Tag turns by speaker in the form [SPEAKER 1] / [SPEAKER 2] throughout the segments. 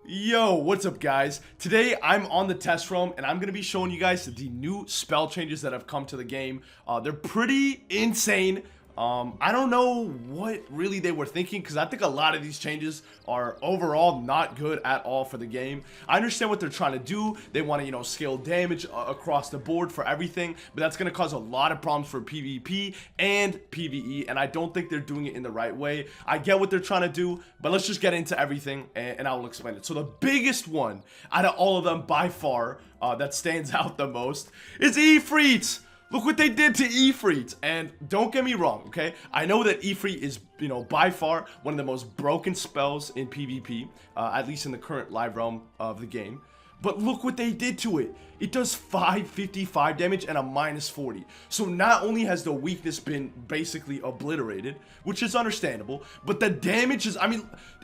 [SPEAKER 1] Yo, what's up guys? Today I'm on the test roam and I'm going to be showing you guys the new spell changes that have come to the game. They're pretty insane. I don't know what really they were thinking because I think a lot of these changes are overall not good at all for the game. I understand what they're trying to do. They want to, scale damage across the board for everything, but that's going to cause a lot of problems for PvP and PvE, and I don't think they're doing it in the right way. I get what they're trying to do, but let's just get into everything and I will explain it. So the biggest one out of all of them by far that stands out the most is Ifrit. Look what they did to Ifrit, and don't get me wrong, okay? I know that Ifrit is, by far one of the most broken spells in PvP, at least in the current live realm of the game. But look what they did to it. It does 555 damage and a -40. So not only has the weakness been basically obliterated, which is understandable, but the damage is,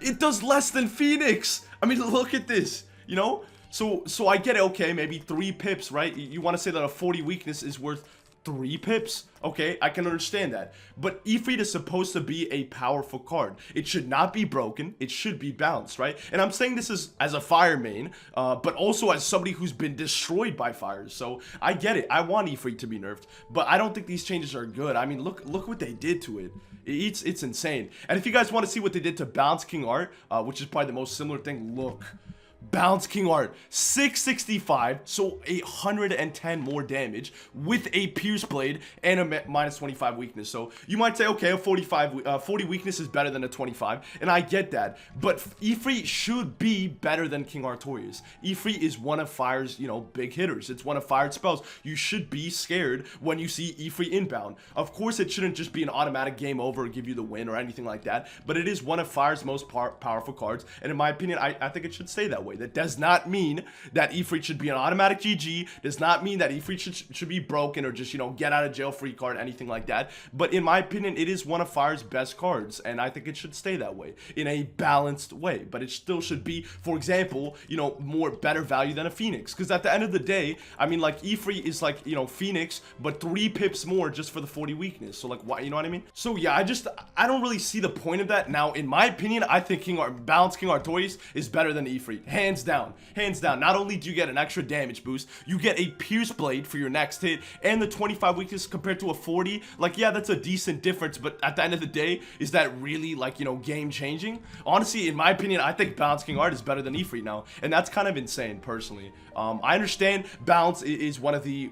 [SPEAKER 1] it does less than Phoenix. Look at this, So I get it, okay, maybe 3 pips, right? You want to say that a 40 weakness is worth 3 pips? Okay, I can understand that. But Ifrit is supposed to be a powerful card. It should not be broken. It should be balanced, right? And I'm saying this as a fire main, but also as somebody who's been destroyed by fires. So I get it. I want Ifrit to be nerfed, but I don't think these changes are good. Look what they did to it. It's insane. And if you guys want to see what they did to Balance King Art, which is probably the most similar thing, look. Balance King Art, 665, so 110 more damage with a Pierce Blade and a -25 weakness. So you might say, okay, a 40 weakness is better than a 25, and I get that. But Ifrit should be better than King Artorias. Ifrit is one of Fire's, big hitters. It's one of Fire's spells. You should be scared when you see Ifrit inbound. Of course, it shouldn't just be an automatic game over or give you the win or anything like that, but it is one of Fire's most powerful cards, and in my opinion, I think it should stay that way. That does not mean that Ifrit should be an automatic GG, does not mean that Ifrit should be broken or just, get out of jail free card, anything like that. But in my opinion, it is one of Fire's best cards, and I think it should stay that way in a balanced way. But it still should be, for example, more better value than a Phoenix. Because at the end of the day, Ifrit is like, Phoenix, but 3 pips more just for the 40 weakness. So like, why, you know what I mean? So yeah, I don't really see the point of that. Now, in my opinion, I think Balance King Artorias is better than Ifrit. Hands down. Not only do you get an extra damage boost, you get a Pierce Blade for your next hit and the 25 weakness compared to a 40. Like, yeah, that's a decent difference, but at the end of the day, is that really like, game changing? Honestly, in my opinion, I think Balance King Art is better than Ifrit now, and that's kind of insane personally. I understand Balance is one of the,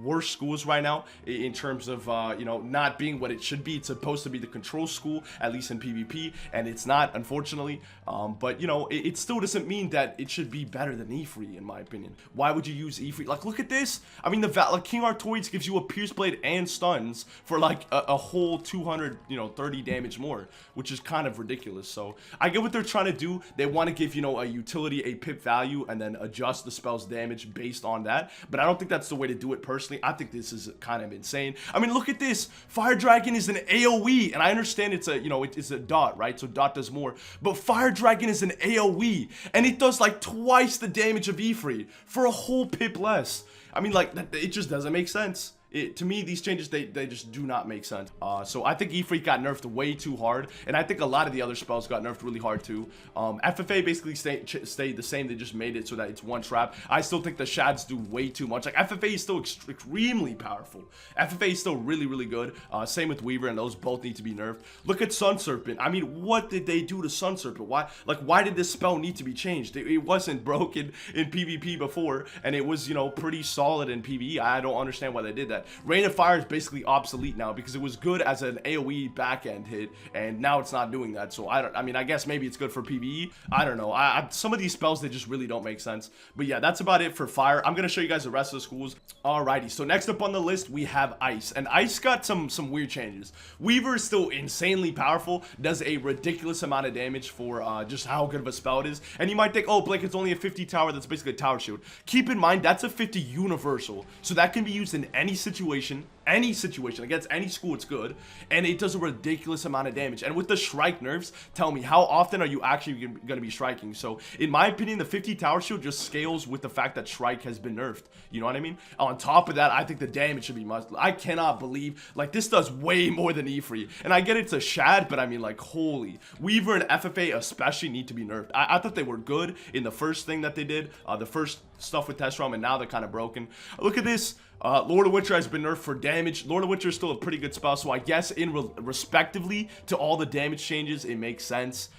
[SPEAKER 1] worst schools right now in terms of not being what it should be. It's supposed to be the control school, at least in PvP, and it's not, unfortunately. But it still doesn't mean that it should be better than Ifrit, in my opinion. Why would you use Ifrit? Like, look at this. Like King Artorias gives you a Pierce Blade and stuns for like a whole 230 damage more, which is kind of ridiculous. So I get what they're trying to do. They want to give a utility, a pip value, and then adjust the spell's damage based on that. But I don't think that's the way to do it personally. I think this is kind of insane. Look at this. Fire Dragon is an AoE, and I understand it's a, it's a dot, right? So dot does more. But Fire Dragon is an AoE, and it does like twice the damage of Ifrit for a whole pip less. It just doesn't make sense. To me, these changes, they just do not make sense. So I think Ifrit got nerfed way too hard, and I think a lot of the other spells got nerfed really hard too. FFA basically stayed the same. They just made it so that it's one trap. I still think the Shads do way too much. Like, FFA is still extremely powerful. FFA is still really good. Same with Weaver, and those both need to be nerfed. Look at Sun Serpent. What did they do to Sun Serpent? Why did this spell need to be changed? It wasn't broken in PvP before, and it was, pretty solid in PvE. I don't understand why they did that. Rain of Fire is basically obsolete now because it was good as an AoE backend hit, and now it's not doing that. So I guess maybe it's good for PvE. I don't know. Some of these spells, they just really don't make sense. But yeah, that's about it for Fire. I'm gonna show you guys the rest of the schools. Alrighty, so next up on the list we have Ice, and Ice got some weird changes. Weaver is still insanely powerful, does a ridiculous amount of damage for just how good of a spell it is. And you might think, oh, Blake, it's only a 50 tower. That's basically a tower shield. Keep in mind that's a 50 universal, so that can be used in any situation any situation, against any school, it's good, and it does a ridiculous amount of damage. And with the Shrike nerfs, tell me, how often are you actually going to be striking? So in my opinion, the 50 tower shield just scales with the fact that Shrike has been nerfed. You know what I mean? On top of that, I think the damage should be must. I cannot believe, like, this does way more than E-Free. And I get it's a Shad, but I mean, like, holy. Weaver and FFA especially need to be nerfed. I thought they were good in the first thing that they did, the first stuff with Test Realm, and now they're kind of broken. Look at this. Lord of Witcher has been nerfed for damage. Lord of Witcher is still a pretty good spell, so I guess respectively to all the damage changes, it makes sense.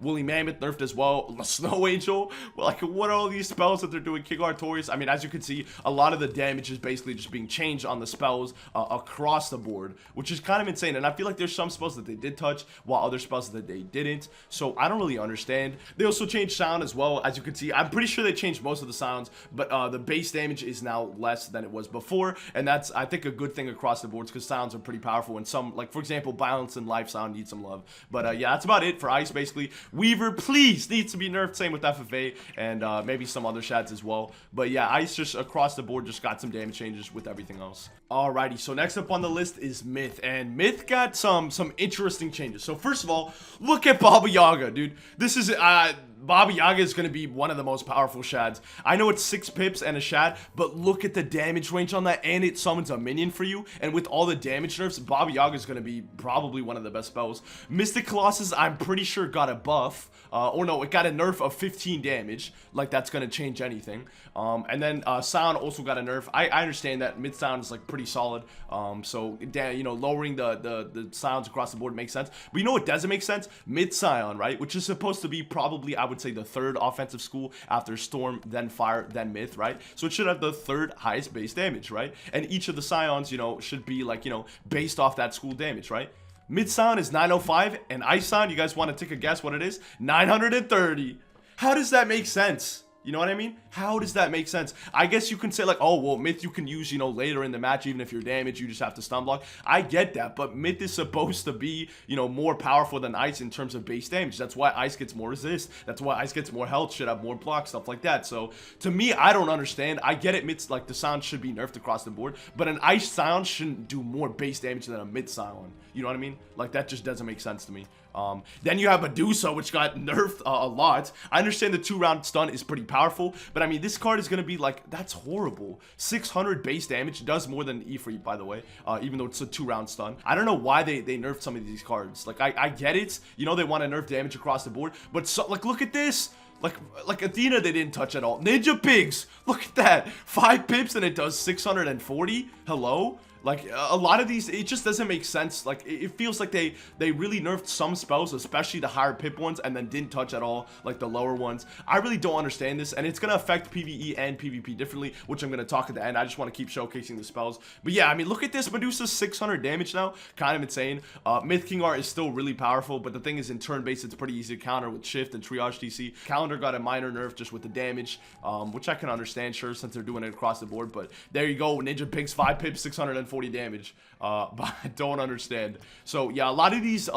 [SPEAKER 1] Woolly Mammoth nerfed as well. Snow Angel. Well, like, what are all these spells that they're doing? King Artorias. I mean, as you can see, a lot of the damage is basically just being changed on the spells across the board, which is kind of insane. And I feel like there's some spells that they did touch, while other spells that they didn't. So I don't really understand. They also changed sound as well, as you can see. I'm pretty sure they changed most of the sounds, but the base damage is now less than it was before, and that's, I think, a good thing across the boards, because sounds are pretty powerful. And some, like, for example, Balance and Life sound need some love. But yeah, that's about it for Ice. Basically, Weaver, please, needs to be nerfed. Same with FFA, and maybe some other shads as well. But yeah, Ice just across the board just got some damage changes with everything else. Alrighty, so next up on the list is Myth, and Myth got some interesting changes. So first of all, look at Baba Yaga, dude. This is Baba Yaga is going to be one of the most powerful shads. I know it's 6 pips and a shad, but look at the damage range on that, and it summons a minion for you. And with all the damage nerfs, Baba Yaga is going to be probably one of the best spells. Mystic Colossus, I'm pretty sure, got a buff. Or no, it got a nerf of 15 damage. Like, that's going to change anything. And then Sound also got a nerf. I understand that mid sound is, like, pretty solid. So, you know, lowering the sounds across the board makes sense. But you know what doesn't make sense? Mid Scion, right? Which is supposed to be probably, I would say, the 3rd offensive school after Storm, then Fire, then Myth, right? So it should have the 3rd highest base damage, right? And each of the Scions, you know, should be, like, you know, based off that school damage, right? Mid Scion is 905, and Ice Scion, you guys want to take a guess what it is? 930. How does that make sense? You know what I mean? How does that make sense? I guess you can say, like, oh, well, Myth you can use, you know, later in the match, even if you're damaged, you just have to stun block. I get that, but Myth is supposed to be, you know, more powerful than Ice in terms of base damage. That's why Ice gets more resist. That's why Ice gets more health, should have more block, stuff like that. So, to me, I don't understand. I get it, Myth's, like, the sound should be nerfed across the board, but an Ice sound shouldn't do more base damage than a Mid sound. You know what I mean? Like, that just doesn't make sense to me. Then you have Medusa, which got nerfed a lot. I understand the 2-round stun is pretty powerful, but I mean, this card is going to be like, that's horrible. 600 base damage, does more than E-Free, by the way, even though it's a 2-round stun. I don't know why they nerfed some of these cards. Like, I get it. You know, they want to nerf damage across the board, but so, like, look at this. Like Athena, they didn't touch at all. Ninja Pigs, look at that. 5 pips and it does 640. Hello? Like, a lot of these, it just doesn't make sense. Like, it feels like they really nerfed some spells, especially the higher pip ones, and then didn't touch at all, like the lower ones. I really don't understand this, and it's going to affect PvE and PvP differently, which I'm going to talk at the end. I just want to keep showcasing the spells. But yeah, I mean, look at this. Medusa, 600 damage now. Kind of insane. Myth King Art is still really powerful, but the thing is, in turn-based, it's pretty easy to counter with Shift and Triage TC. Calendar got a minor nerf just with the damage, which I can understand, sure, since they're doing it across the board. But there you go. Ninja Pigs, 5 pips, 640 damage, but I don't understand. So yeah, a lot of these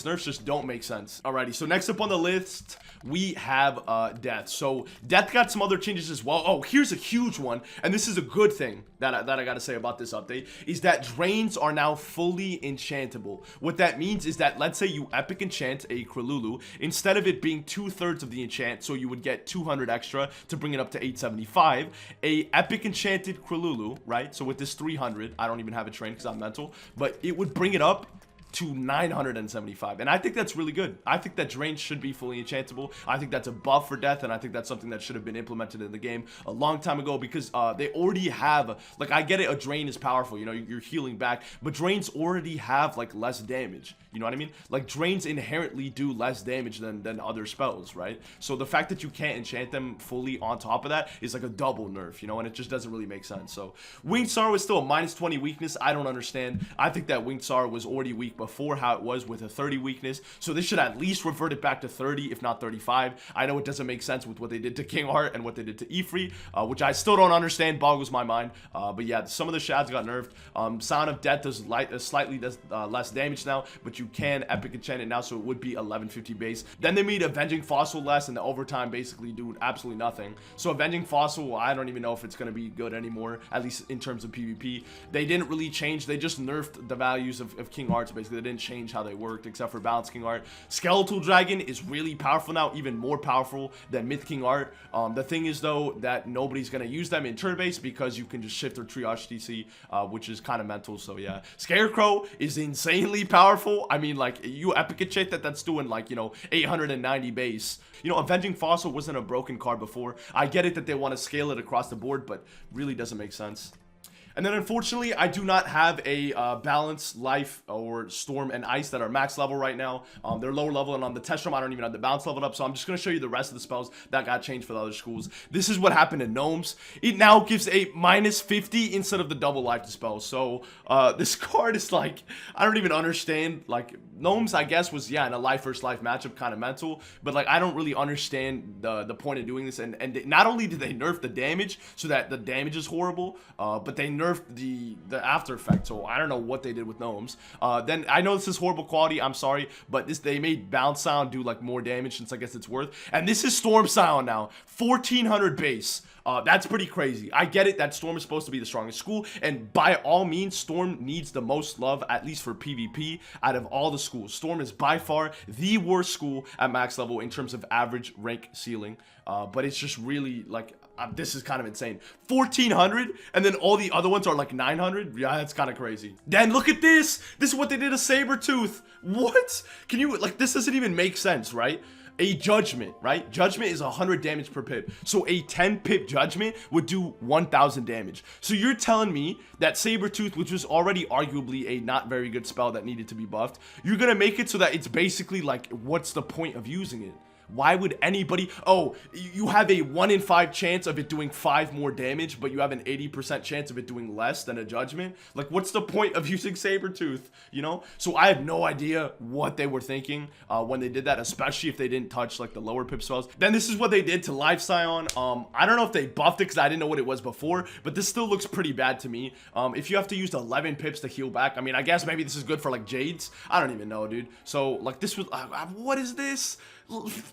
[SPEAKER 1] nerfs just don't make sense. Alrighty, so next up on the list we have Death. So Death got some other changes as well. Oh, here's a huge one, and this is a good thing that I gotta say about this update, is that drains are now fully enchantable. What that means is that, let's say you epic enchant a Kralulu, instead of it being 2/3 of the enchant, so you would get 200 extra to bring it up to 875, a epic enchanted Kralulu, right? So with this 300, I don't even have it trained because I'm mental, but it would bring it up to 975, and I think that's really good. I think that drain should be fully enchantable. I think that's a buff for Death, and I think that's something that should have been implemented in the game a long time ago, because they already have, like, I get it, a drain is powerful, you know, you're healing back, but drains already have, like, less damage. You know what I mean? Like, drains inherently do less damage than other spells, right? So the fact that you can't enchant them fully on top of that is like a double nerf, you know, and it just doesn't really make sense. So Winged Sorrow is still a -20 weakness. I don't understand. I think that Winged Sorrow was already weak before how it was with a 30 weakness. So this should at least revert it back to 30, if not 35. I know it doesn't make sense with what they did to King Art and what they did to Ifrit, which I still don't understand, boggles my mind. But yeah, some of the shads got nerfed. Sound of Death does slightly less damage now, but you can epic enchant it now, so it would be 1150 base. Then they made Avenging Fossil less, and the overtime basically doing absolutely nothing. So Avenging Fossil, I don't even know if it's going to be good anymore, at least in terms of PvP. They didn't really change. They just nerfed the values of King Arts, basically. They didn't change how they worked, except for Balance King Art. Skeletal Dragon is really powerful now, even more powerful than Myth King Art. The thing is, though, that nobody's going to use them in turn-based because you can just shift or triage DC, which is kind of mental. So yeah, Scarecrow is insanely powerful. I mean, like, you epic enchant that's doing, like, you know, 890 base. You know, Avenging Fossil wasn't a broken card before. I get it that they want to scale it across the board, but really doesn't make sense. And then unfortunately, I do not have a Balance, Life, or Storm and Ice that are max level right now. They're lower level, and on the test room, I don't even have the Balance leveled up. So I'm just going to show you the rest of the spells that got changed for the other schools. This is what happened to Gnomes. It now gives a -50 instead of the double life dispel. So this card is like, I don't even understand. Like, Gnomes, I guess, was, yeah, in a life versus life matchup, kind of mental. But, like, I don't really understand the point of doing this. And not only did they nerf the damage so that the damage is horrible, but they nerfed the after effect. So I don't know what they did with Gnomes. Then I know this is horrible quality, I'm sorry, but they made Bounce Sound do like more damage, since I guess it's worth. And this is Storm Sound now, 1400 base. That's pretty crazy. I get it that Storm is supposed to be the strongest school, and by all means, Storm needs the most love, at least for PvP, out of all the schools. Storm is by far the worst school at max level in terms of average rank ceiling. But it's just really, like, this is kind of insane. 1400, and then all the other ones are like 900. Yeah, that's kind of crazy. Then look at this. This is what they did to Sabretooth. What? Can you, like, this doesn't even make sense, right? A Judgment, right? Judgment is 100 damage per pip. So a 10 pip Judgment would do 1000 damage. So you're telling me that Sabretooth, which was already arguably a not very good spell that needed to be buffed, you're gonna make it so that it's basically like, what's the point of using it? Why would anybody... Oh, you have a 1 in 5 chance of it doing 5 more damage, but you have an 80% chance of it doing less than a Judgment? Like, what's the point of using Sabretooth, you know? So I have no idea what they were thinking when they did that, especially if they didn't touch, like, the lower pip spells. Then this is what they did to Life Scion. I don't know if they buffed it because I didn't know what it was before, but this still looks pretty bad to me. If you have to use 11 pips to heal back, I mean, I guess maybe this is good for, like, Jades. I don't even know, dude. So, like, this was... what is this?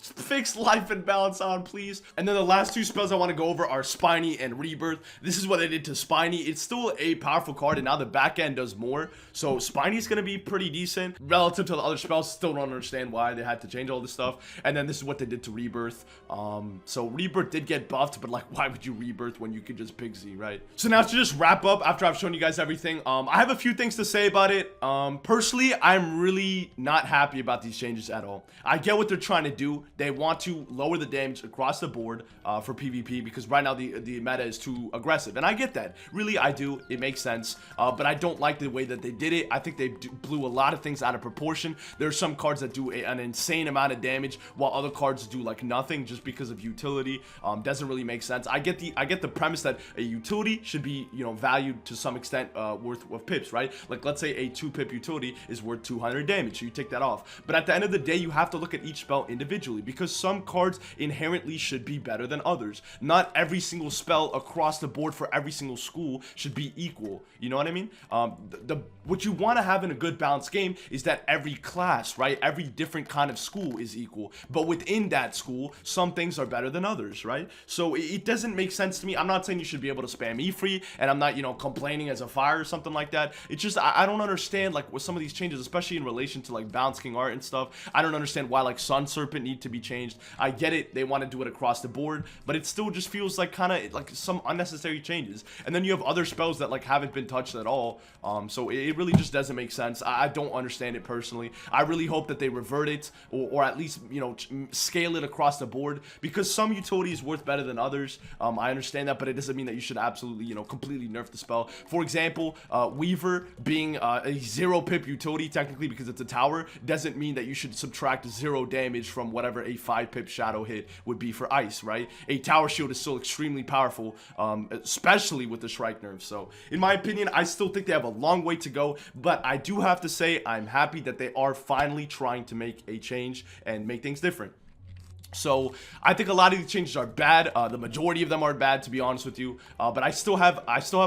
[SPEAKER 1] Fix Life and Balance on, please. And then the last two spells I want to go over are Spiny and Rebirth. This is what they did to Spiny. It's still a powerful card, and now the back end does more. So Spiny's going to be pretty decent relative to the other spells. Still don't understand why they had to change all this stuff. And then this is what they did to Rebirth. So Rebirth did get buffed, but, like, why would you Rebirth when you could just pick Z, right? So now to just wrap up after I've shown you guys everything, I have a few things to say about it. Personally, I'm really not happy about these changes at all. I get what they're trying to do. They want to lower the damage across the board for PvP, because right now the meta is too aggressive, and I get that. Really, I do. It makes sense, but I don't like the way that they did it. I think they blew a lot of things out of proportion. There are some cards that do an insane amount of damage, while other cards do, like, nothing just because of utility. Doesn't really make sense. I get the premise that a utility should be, you know, valued to some extent, worth of pips, right? Like, let's say a 2-pip utility is worth 200 damage, so you take that off. But at the end of the day, you have to look at each spell individually, because some cards inherently should be better than others. Not every single spell across the board for every single school should be equal. You know what I mean? What you want to have in a good balanced game is that every class, right? Every different kind of school is equal. But within that school, some things are better than others, right? So it doesn't make sense to me. I'm not saying you should be able to spam Ifrit, and I'm not, you know, complaining as a fire or something like that. It's just, I don't understand, like, with some of these changes, especially in relation to, like, Bounce King Art and stuff. I don't understand why, like, Sun Serpent need to be changed. I get it, they want to do it across the board, but it still just feels like kind of like some unnecessary changes. And then you have other spells that, like, haven't been touched at all. So it really just doesn't make sense. I don't understand it personally. I really hope that they revert it, or at least, you know, scale it across the board, because some utility is worth better than others. I understand that, but it doesn't mean that you should absolutely, you know, completely nerf the spell. For example, Weaver being a 0-pip utility, technically, because it's a tower, doesn't mean that you should subtract 0 damage damage from whatever a 5-pip shadow hit would be for ice, right? A tower shield is still extremely powerful, especially with the Shrike nerf. So in my opinion, I still think they have a long way to go, but I do have to say I'm happy that they are finally trying to make a change and make things different. So I think a lot of these changes are bad. The majority of them are bad, to be honest with you. But I still have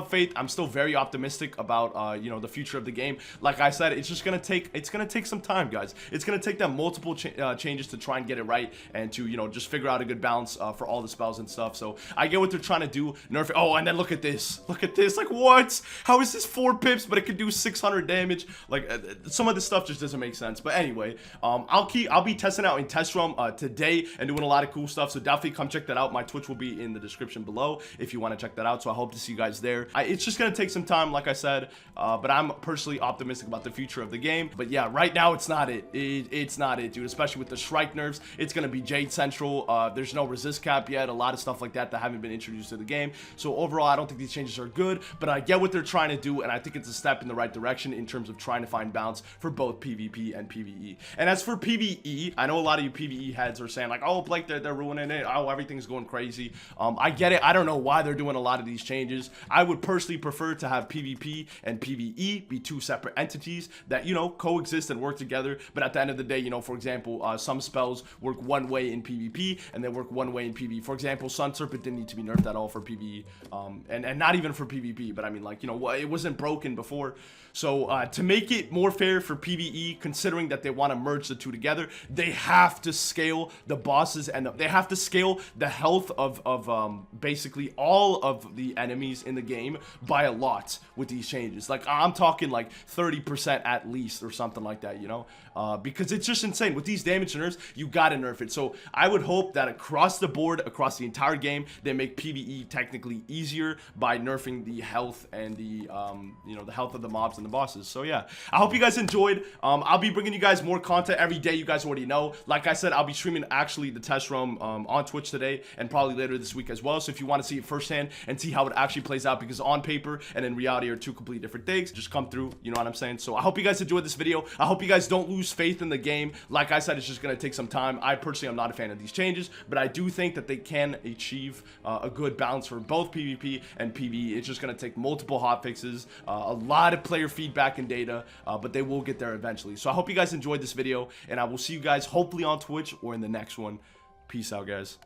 [SPEAKER 1] faith. I'm still very optimistic about you know, the future of the game. Like I said, it's gonna take some time, guys. It's gonna take them multiple changes to try and get it right and to, you know, just figure out a good balance for all the spells and stuff. So I get what they're trying to do. Nerf it. Oh, and then look at this. Look at this. Like, what? How is this 4 pips, but it can do 600 damage? Like, some of this stuff just doesn't make sense. But anyway, I'll be testing out in test room today and doing a lot of cool stuff, so definitely come check that out. My Twitch will be in the description below if you want to check that out, so I hope to see you guys there. It's just gonna take some time, like I said, but I'm personally optimistic about the future of the game. But yeah, right now it's not it. It's not it, dude, especially with the Shrike nerfs. It's gonna be Jade Central. There's no resist cap yet, a lot of stuff like that haven't been introduced to the game. So overall, I don't think these changes are good, but I get what they're trying to do, and I think it's a step in the right direction in terms of trying to find balance for both PvP and PvE. And as for PvE, I know a lot of you PvE heads are saying like, oh, Blake, they're ruining it. Oh, everything's going crazy. I get it. I don't know why they're doing a lot of these changes. I would personally prefer to have PvP and PvE be 2 separate entities that, you know, coexist and work together. But at the end of the day, you know, for example, some spells work one way in PvP and they work one way in PvE. For example, Sun Serpent didn't need to be nerfed at all for PvE, and not even for PvP. But I mean, like, you know, it wasn't broken before. So to make it more fair for PvE, considering that they want to merge the two together, they have to scale the bosses and they have to scale the health of basically all of the enemies in the game by a lot with these changes. Like, I'm talking like 30% at least or something like that, you know, because it's just insane. With these damage nerfs, you gotta nerf it. So I would hope that across the board, across the entire game, they make PvE technically easier by nerfing the health and the you know, the health of the mobs and the bosses. So yeah, I hope you guys enjoyed. I'll be bringing you guys more content every day. You guys already know. Like I said, I'll be streaming actually the test room on Twitch today and probably later this week as well. So if you want to see it firsthand and see how it actually plays out, because on paper and in reality are 2 completely different things, just come through, you know what I'm saying? So I hope you guys enjoyed this video. I hope you guys don't lose faith in the game. Like I said, it's just going to take some time. I personally am not a fan of these changes, but I do think that they can achieve a good balance for both PvP and PvE. It's just going to take multiple hotfixes, a lot of player feedback and data, but they will get there eventually. So I hope you guys enjoyed this video, and I will see you guys hopefully on Twitch or in the next one. Peace out, guys.